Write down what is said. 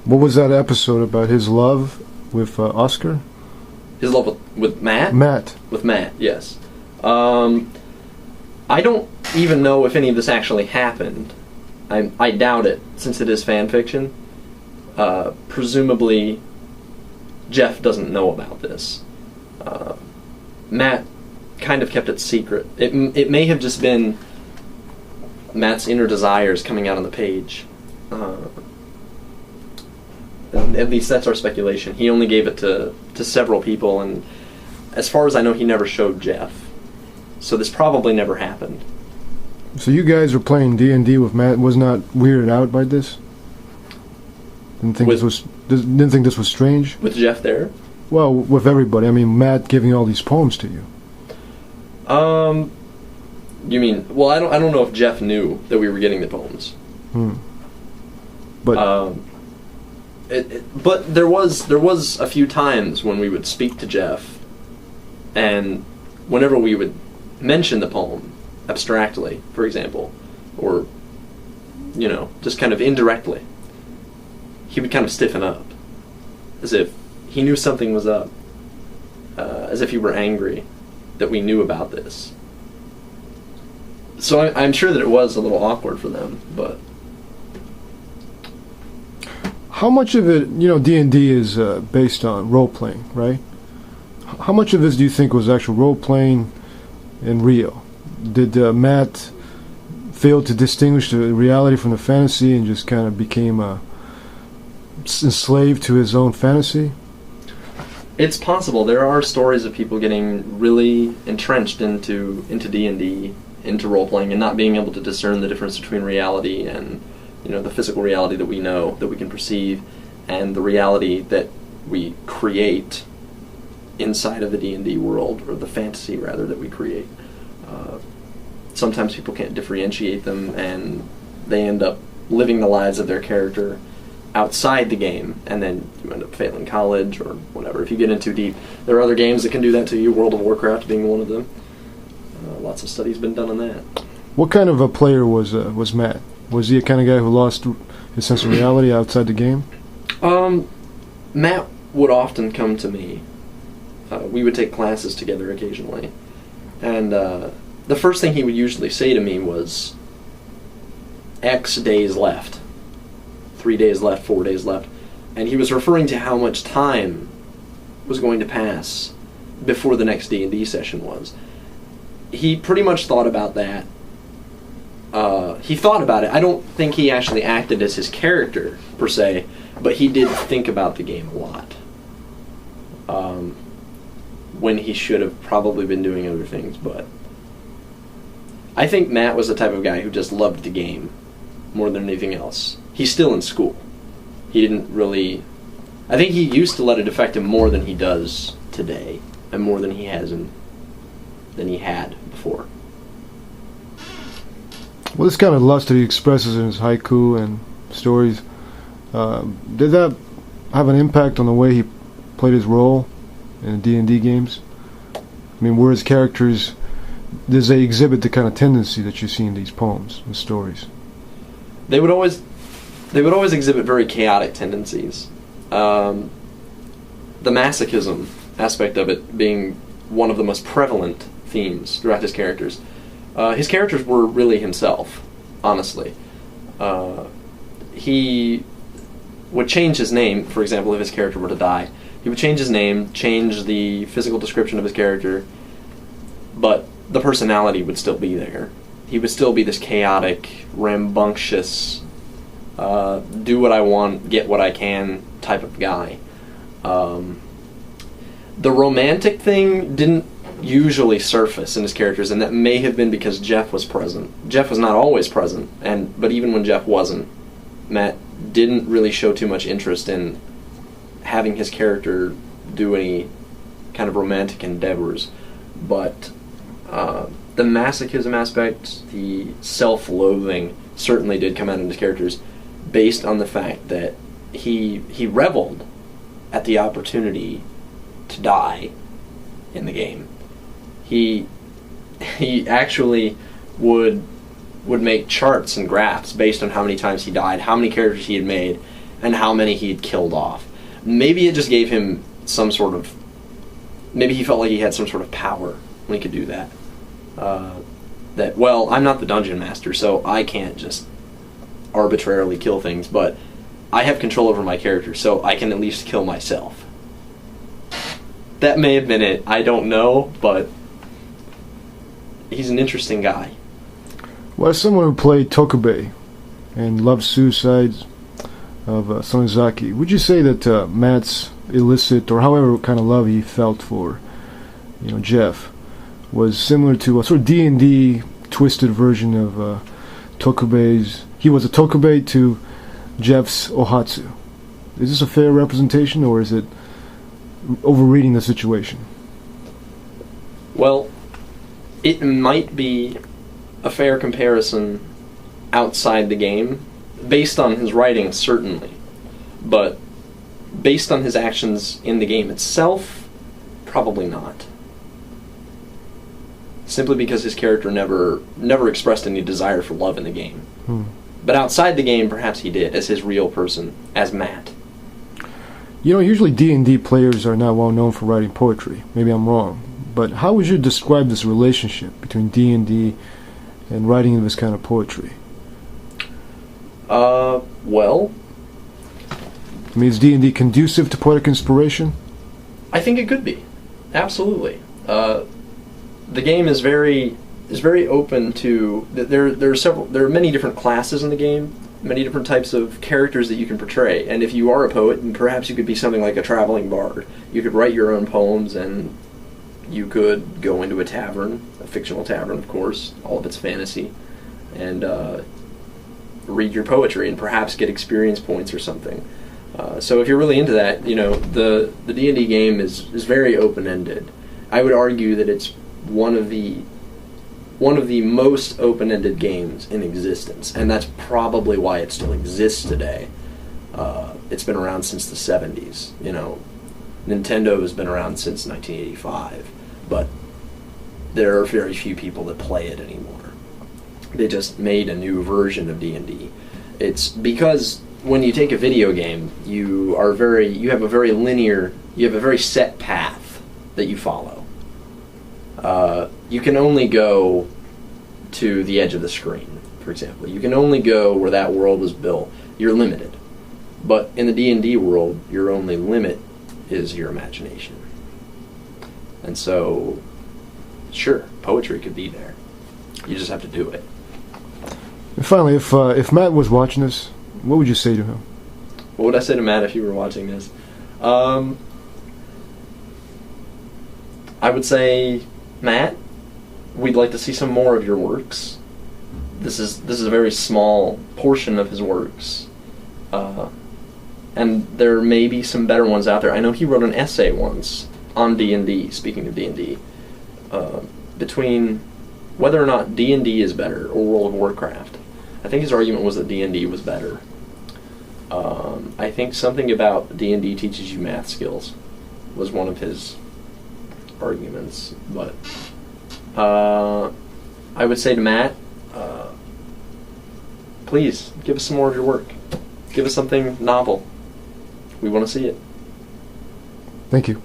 What was that episode about? His love with Oscar? His love with Matt? Matt. With Matt, yes. I don't even know if any of this actually happened. I doubt it, since it is fan fiction. Presumably, Jeff doesn't know about this. Matt kind of kept it secret. It may have just been Matt's inner desires coming out on the page. At least that's our speculation. He only gave it to several people, and as far as I know, he never showed Jeff. So this probably never happened. So you guys were playing D&D with Matt. Was not weirded out by this? Didn't think this was strange? With Jeff there? Well, with everybody. I mean, Matt giving all these poems to you. You mean? Well, I don't know if Jeff knew that we were getting the poems. But but there was a few times when we would speak to Jeff, and whenever we would mention the poem abstractly, for example, or just kind of indirectly, he would kind of stiffen up, as if he knew something was up, as if he were angry that we knew about this. So I'm sure that it was a little awkward for them, but... How much of it, D&D is based on role-playing, right? How much of this do you think was actual role-playing and real? Did Matt fail to distinguish the reality from the fantasy and just kind of became enslaved to his own fantasy? It's possible. There are stories of people getting really entrenched into D&D, into role-playing, and not being able to discern the difference between reality and the physical reality that we know, that we can perceive, and the reality that we create inside of the D&D world, or the fantasy, rather, that we create. Sometimes people can't differentiate them, and they end up living the lives of their character outside the game, and then you end up failing college, or whatever. If you get in too deep, there are other games that can do that to you, World of Warcraft being one of them. Lots of studies been done on that. What kind of a player was Matt? Was he a kind of guy who lost his sense of reality outside the game? Matt would often come to me. We would take classes together occasionally. And the first thing he would usually say to me was, X days left. 3 days left, 4 days left. And he was referring to how much time was going to pass before the next D&D session was. He pretty much thought about that. He thought about it. I don't think he actually acted as his character, per se, but he did think about the game a lot. When he should have probably been doing other things, but... I think Matt was the type of guy who just loved the game more than anything else. He's still in school. He didn't really... I think he used to let it affect him more than he does today, and more than he had before. Well, this kind of lust that he expresses in his haiku and stories, did that have an impact on the way he played his role in D&D games? I mean, were his characters, does they exhibit the kind of tendency that you see in these poems and stories? They would always exhibit very chaotic tendencies. The masochism aspect of it being one of the most prevalent themes throughout his characters. His characters were really himself, honestly. He would change his name, for example, if his character were to die. He would change his name, change the physical description of his character, but the personality would still be there. He would still be this chaotic, rambunctious, do what I want, get what I can type of guy. The romantic thing didn't usually surface in his characters, and that may have been because Jeff was present. Jeff was not always present, but even when Jeff wasn't, Matt didn't really show too much interest in having his character do any kind of romantic endeavors. But the masochism aspect, the self-loathing, certainly did come out in his characters, based on the fact that he reveled at the opportunity to die in the game. He actually would make charts and graphs based on how many times he died, how many characters he had made, and how many he'd killed off. Maybe it just gave him some sort of... Maybe he felt like he had some sort of power when he could do that. That, well, I'm not the dungeon master, so I can't just arbitrarily kill things, but I have control over my character, so I can at least kill myself. That may have been it. I don't know, but he's an interesting guy. Well, as someone who played Tokubei and loved Suicides of Sonizaki, would you say that Matt's illicit, or however kind of love he felt for, Jeff, was similar to a sort of D&D twisted version of Tokubei's? He was a Tokubei to Jeff's Ohatsu. Is this a fair representation, or is it overreading the situation? Well, it might be a fair comparison outside the game, based on his writing, certainly. But based on his actions in the game itself, probably not. Simply because his character never expressed any desire for love in the game. But outside the game, perhaps he did, as his real person, as Matt. Usually D&D players are not well known for writing poetry. Maybe I'm wrong. But how would you describe this relationship between D&D and writing this kind of poetry? Well... I mean, is D&D conducive to poetic inspiration? I think it could be. Absolutely. The game is very open to... There are many different classes in the game, many different types of characters that you can portray. And if you are a poet, and perhaps you could be something like a traveling bard. You could write your own poems, and you could go into a tavern, a fictional tavern, of course, all of it's fantasy, and read your poetry and perhaps get experience points or something. So if you're really into that, the D&D game is very open-ended. I would argue that it's one of the most open-ended games in existence, and that's probably why it still exists today. It's been around since the 70s. Nintendo has been around since 1985, but there are very few people that play it anymore. They just made a new version of D&D. It's because when you take a video game, you have a very set path that you follow. You can only go to the edge of the screen, for example. You can only go where that world was built. You're limited. But in the D&D world, your only limit is your imagination. And so, sure, poetry could be there. You just have to do it. And finally, if Matt was watching this, what would you say to him? What would I say to Matt if he were watching this? I would say, Matt, we'd like to see some more of your works. This is a very small portion of his works. And there may be some better ones out there. I know he wrote an essay once on D&D, speaking of D&D, between whether or not D&D is better or World of Warcraft. I think his argument was that D&D was better. I think something about D&D teaches you math skills was one of his arguments. But I would say to Matt, please, give us some more of your work. Give us something novel. We want to see it. Thank you.